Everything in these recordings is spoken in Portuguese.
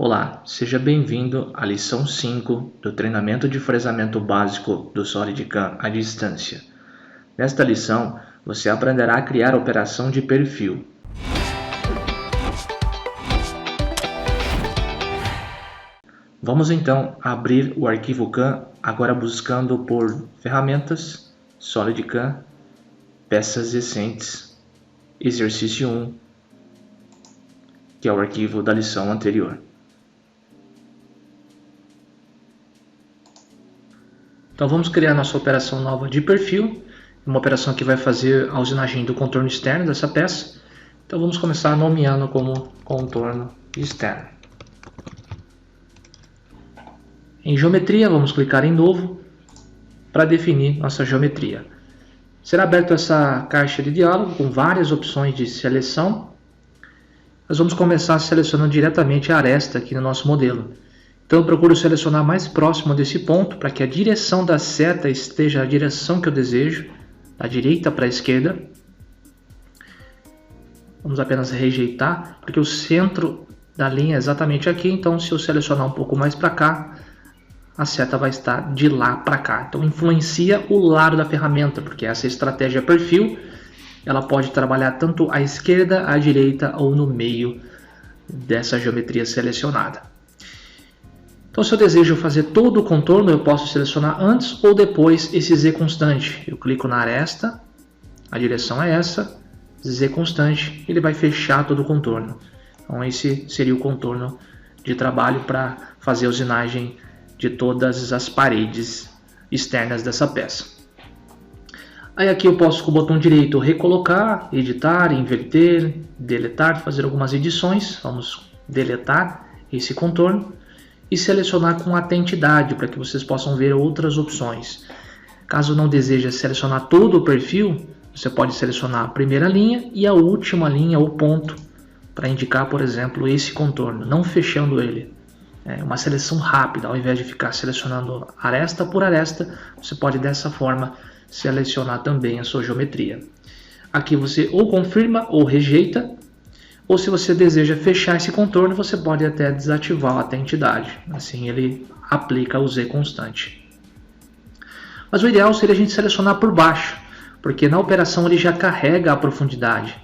Olá, seja bem-vindo à lição 5 do treinamento de fresamento básico do SolidCAM à distância. Nesta lição, você aprenderá a criar a operação de perfil. Vamos então abrir o arquivo CAM, agora buscando por ferramentas, SolidCAM, peças recentes, exercício 1, que é o arquivo da lição anterior. Então vamos criar nossa operação nova de perfil, uma operação que vai fazer a usinagem do contorno externo dessa peça. Então vamos começar nomeando como contorno externo. Em geometria, vamos clicar em novo para definir nossa geometria. Será aberta essa caixa de diálogo com várias opções de seleção. Nós vamos começar selecionando diretamente a aresta aqui no nosso modelo. Então eu procuro selecionar mais próximo desse ponto para que a direção da seta esteja a direção que eu desejo, da direita para a esquerda. Vamos apenas rejeitar, porque o centro da linha é exatamente aqui, então se eu selecionar um pouco mais para cá, a seta vai estar de lá para cá. Então influencia o lado da ferramenta, porque essa estratégia perfil, ela pode trabalhar tanto à esquerda, à direita ou no meio dessa geometria selecionada. Então, se eu desejo fazer todo o contorno, eu posso selecionar antes ou depois esse Z constante. Eu clico na aresta, a direção é essa, Z constante, ele vai fechar todo o contorno. Então, esse seria o contorno de trabalho para fazer a usinagem de todas as paredes externas dessa peça. Aí aqui eu posso com o botão direito recolocar, editar, inverter, deletar, fazer algumas edições. Vamos deletar esse contorno e selecionar com atentidade para que vocês possam ver outras opções. Caso não deseje selecionar todo o perfil, você pode selecionar a primeira linha e a última linha ou ponto para indicar, por exemplo, esse contorno, não fechando ele. É uma seleção rápida, ao invés de ficar selecionando aresta por aresta, você pode dessa forma selecionar também a sua geometria. Aqui você ou confirma ou rejeita, ou se você deseja fechar esse contorno, você pode até desativar a atentidade. Assim ele aplica o Z constante. Mas o ideal seria a gente selecionar por baixo, porque na operação ele já carrega a profundidade.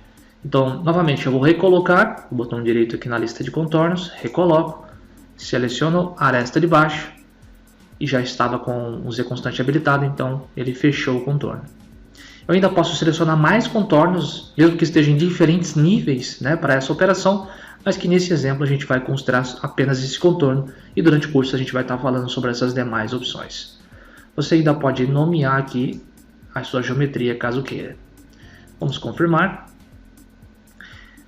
Então, novamente, eu vou recolocar, o botão direito aqui na lista de contornos, recoloco, seleciono a aresta de baixo, e já estava com o Z constante habilitado, então ele fechou o contorno. Eu ainda posso selecionar mais contornos, mesmo que estejam em diferentes níveis, para essa operação, mas que nesse exemplo a gente vai considerar apenas esse contorno e durante o curso a gente vai estar falando sobre essas demais opções. Você ainda pode nomear aqui a sua geometria caso queira. Vamos confirmar.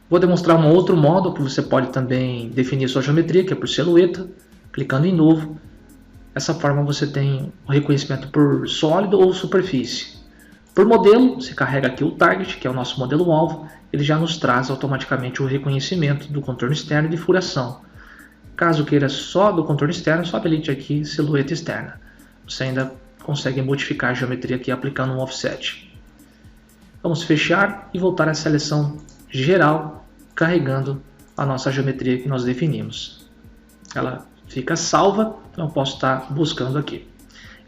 Vou demonstrar um outro modo que você pode também definir sua geometria, que é por silhueta, clicando em novo. Dessa forma você tem o reconhecimento por sólido ou superfície. Por modelo, você carrega aqui o target, que é o nosso modelo-alvo, ele já nos traz automaticamente o reconhecimento do contorno externo e de furação. Caso queira só do contorno externo, só habilite aqui silhueta externa. Você ainda consegue modificar a geometria aqui aplicando um offset. Vamos fechar e voltar à seleção geral, carregando a nossa geometria que nós definimos. Ela fica salva, então eu posso estar buscando aqui.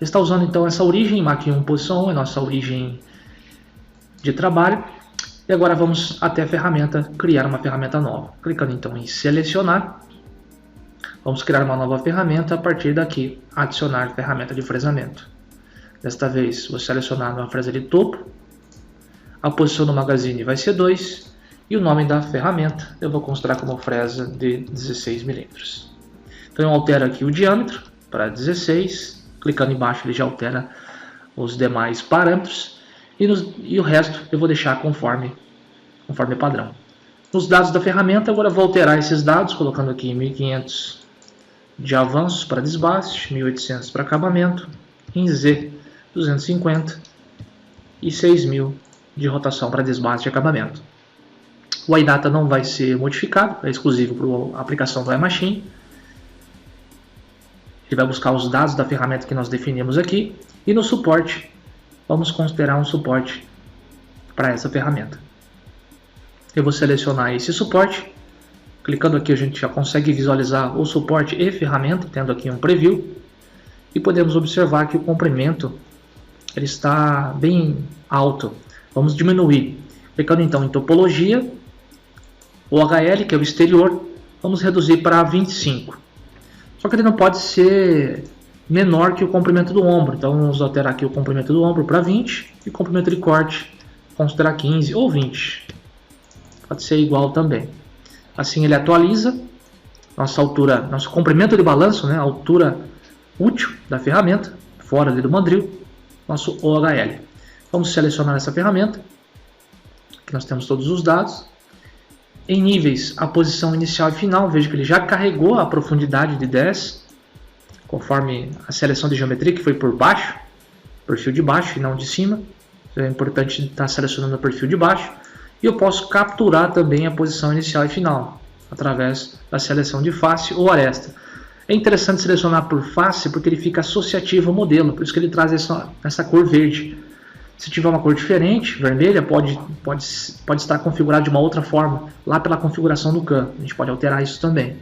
Está usando então essa origem, Mach 1 posição 1, é nossa origem de trabalho. E agora vamos até a ferramenta, criar uma ferramenta nova. Clicando então em selecionar, vamos criar uma nova ferramenta, a partir daqui adicionar ferramenta de fresamento. Desta vez vou selecionar uma fresa de topo, a posição do magazine vai ser 2 e o nome da ferramenta eu vou considerar como fresa de 16 mm. Então eu altero aqui o diâmetro para 16, clicando embaixo ele já altera os demais parâmetros e o resto eu vou deixar conforme padrão. Nos dados da ferramenta agora eu vou alterar esses dados, colocando aqui 1500 de avanços para desbaste, 1800 para acabamento, em Z 250 e 6000 de rotação para desbaste e acabamento. O iData não vai ser modificado, é exclusivo para a aplicação do iMachine. Ele vai buscar os dados da ferramenta que nós definimos aqui. E no suporte, vamos considerar um suporte para essa ferramenta. Eu vou selecionar esse suporte Clicando aqui a gente já consegue visualizar o suporte e ferramenta, tendo aqui um preview. E podemos observar que o comprimento ele está bem alto. Vamos diminuir. Clicando então em topologia, o HL, que é o exterior, vamos reduzir para 25. Só que ele não pode ser menor que o comprimento do ombro. Então vamos alterar aqui o comprimento do ombro para 20 e o comprimento de corte considerar 15 ou 20. Pode ser igual também. Assim ele atualiza nossa altura, nosso comprimento de balanço, né, a altura útil da ferramenta, fora ali do mandril, nosso OHL. Vamos selecionar essa ferramenta. Aqui nós temos todos os dados. Em níveis, a posição inicial e final, veja que ele já carregou a profundidade de 10, conforme a seleção de geometria que foi por baixo, perfil de baixo e não de cima. É importante estar selecionando o perfil de baixo. E eu posso capturar também a posição inicial e final, através da seleção de face ou aresta. É interessante selecionar por face porque ele fica associativo ao modelo, por isso que ele traz essa cor verde. Se tiver uma cor diferente, vermelha, pode estar configurado de uma outra forma, lá pela configuração do CAM. A gente pode alterar isso também.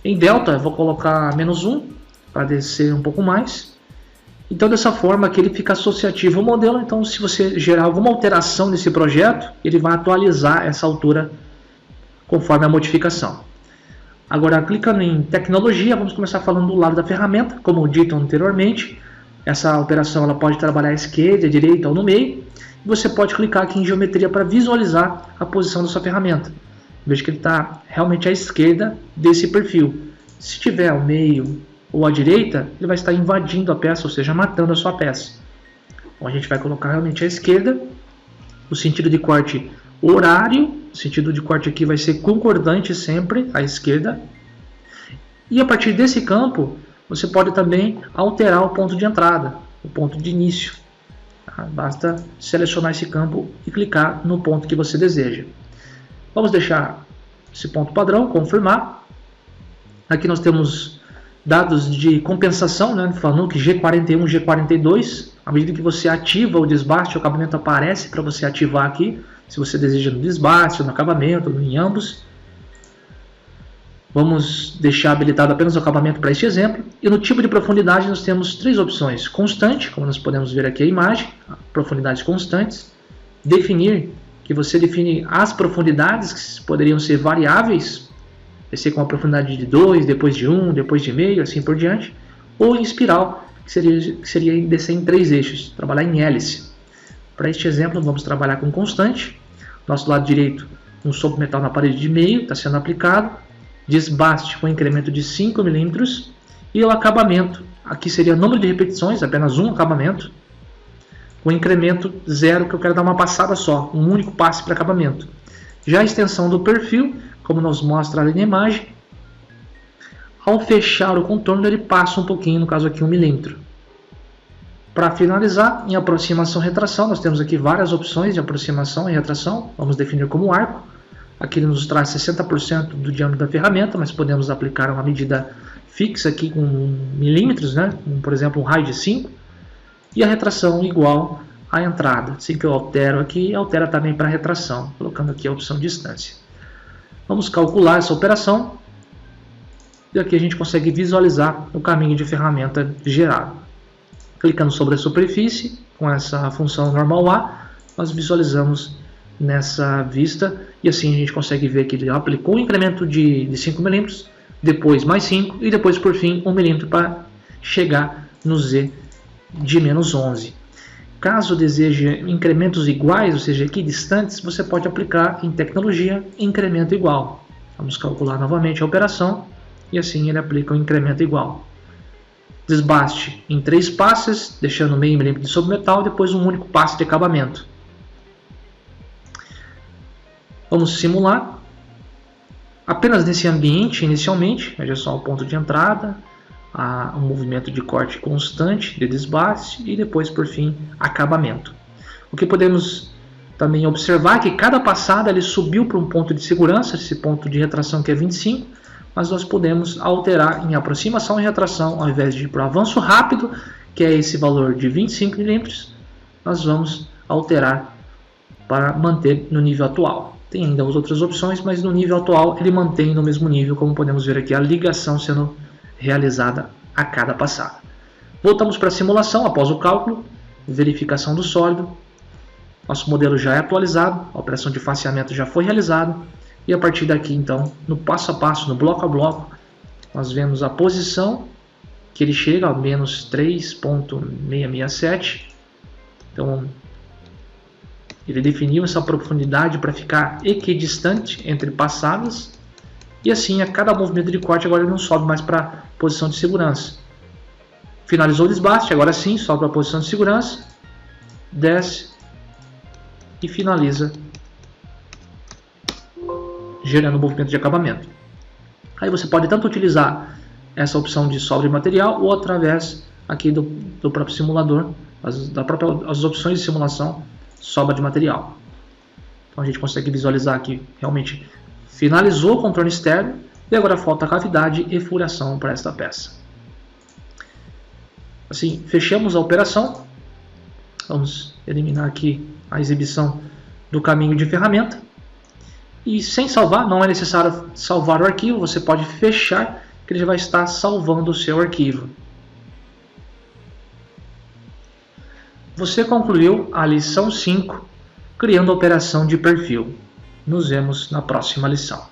Em delta, eu vou colocar -1, para descer um pouco mais. Então, dessa forma aqui ele fica associativo ao modelo. Então, se você gerar alguma alteração nesse projeto, ele vai atualizar essa altura conforme a modificação. Agora, clicando em tecnologia, vamos começar falando do lado da ferramenta. Como dito anteriormente, essa operação ela pode trabalhar à esquerda, à direita ou no meio. E você pode clicar aqui em geometria para visualizar a posição da sua ferramenta. Veja que ele está realmente à esquerda desse perfil. Se tiver ao meio ou à direita, ele vai estar invadindo a peça, ou seja, matando a sua peça. Então a gente vai colocar realmente à esquerda. O sentido de corte horário, o sentido de corte aqui vai ser concordante sempre à esquerda. E a partir desse campo, você pode também alterar o ponto de entrada, o ponto de início. Basta selecionar esse campo e clicar no ponto que você deseja. Vamos deixar esse ponto padrão, confirmar. Aqui nós temos dados de compensação, né, falando que G41, G42, à medida que você ativa o desbaste, o acabamento aparece para você ativar aqui, se você deseja no desbaste, no acabamento, em ambos. Vamos deixar habilitado apenas o acabamento para este exemplo. E no tipo de profundidade nós temos 3 opções. Constante, como nós podemos ver aqui a imagem, profundidades constantes. Definir, que você define as profundidades que poderiam ser variáveis, vai ser com a profundidade de 2, depois de 1, depois de meio, assim por diante. Ou em espiral, que seria descer em 3 eixos, trabalhar em hélice. Para este exemplo, vamos trabalhar com constante. Nosso lado direito, um sopro metal na parede de meio, está sendo aplicado. Desbaste com incremento de 5 mm. E o acabamento, aqui seria número de repetições, apenas um acabamento. Com incremento 0, que eu quero dar uma passada só, um único passe para acabamento. Já a extensão do perfil, como nos mostra ali na imagem, ao fechar o contorno ele passa um pouquinho, no caso aqui 1 mm. Para finalizar, em aproximação e retração, nós temos aqui várias opções de aproximação e retração. Vamos definir como arco. Aqui ele nos traz 60% do diâmetro da ferramenta, mas podemos aplicar uma medida fixa aqui com milímetros, né? Por exemplo, um raio de 5. E a retração igual à entrada. Assim que eu altero aqui, altera também para a retração, colocando aqui a opção distância. Vamos calcular essa operação. E aqui a gente consegue visualizar o caminho de ferramenta gerado. Clicando sobre a superfície, com essa função normal A, nós visualizamos nessa vista. E assim a gente consegue ver que ele aplicou um incremento de 5 mm, depois mais 5 e depois por fim 1 mm para chegar no Z de -11. Caso deseje incrementos iguais, ou seja, equidistantes, você pode aplicar em tecnologia incremento igual. Vamos calcular novamente a operação e assim ele aplica um incremento igual. Desbaste em 3 passes, deixando meio milímetro de sobremetal, depois um único passe de acabamento. Vamos simular. Apenas nesse ambiente, inicialmente, veja só o ponto de entrada, um movimento de corte constante de desbaste e depois, por fim, acabamento. O que podemos também observar é que cada passada ele subiu para um ponto de segurança, esse ponto de retração que é 25, mas nós podemos alterar em aproximação e retração, ao invés de ir para o avanço rápido, que é esse valor de 25 mm, nós vamos alterar para manter no nível atual. Tem ainda as outras opções, mas no nível atual ele mantém no mesmo nível, como podemos ver aqui, a ligação sendo realizada a cada passada. Voltamos para a simulação após o cálculo, verificação do sólido. Nosso modelo já é atualizado, a operação de faceamento já foi realizada. E a partir daqui, então, no passo a passo, no bloco a bloco, nós vemos a posição que ele chega a menos 3,667. Então, ele definiu essa profundidade para ficar equidistante entre passadas. E assim, a cada movimento de corte, agora ele não sobe mais para a posição de segurança. Finalizou o desbaste, agora sim, sobe para a posição de segurança, desce e finaliza, gerando o movimento de acabamento. Aí você pode tanto utilizar essa opção de sobra de material ou através aqui do próprio simulador, as opções de simulação, sobra de material. Então a gente consegue visualizar aqui, realmente finalizou o contorno externo e agora falta a cavidade e furação para esta peça. Assim, fechamos a operação. Vamos eliminar aqui a exibição do caminho de ferramenta. E sem salvar, não é necessário salvar o arquivo, você pode fechar, que ele já vai estar salvando o seu arquivo. Você concluiu a lição 5, criando a operação de perfil. Nos vemos na próxima lição.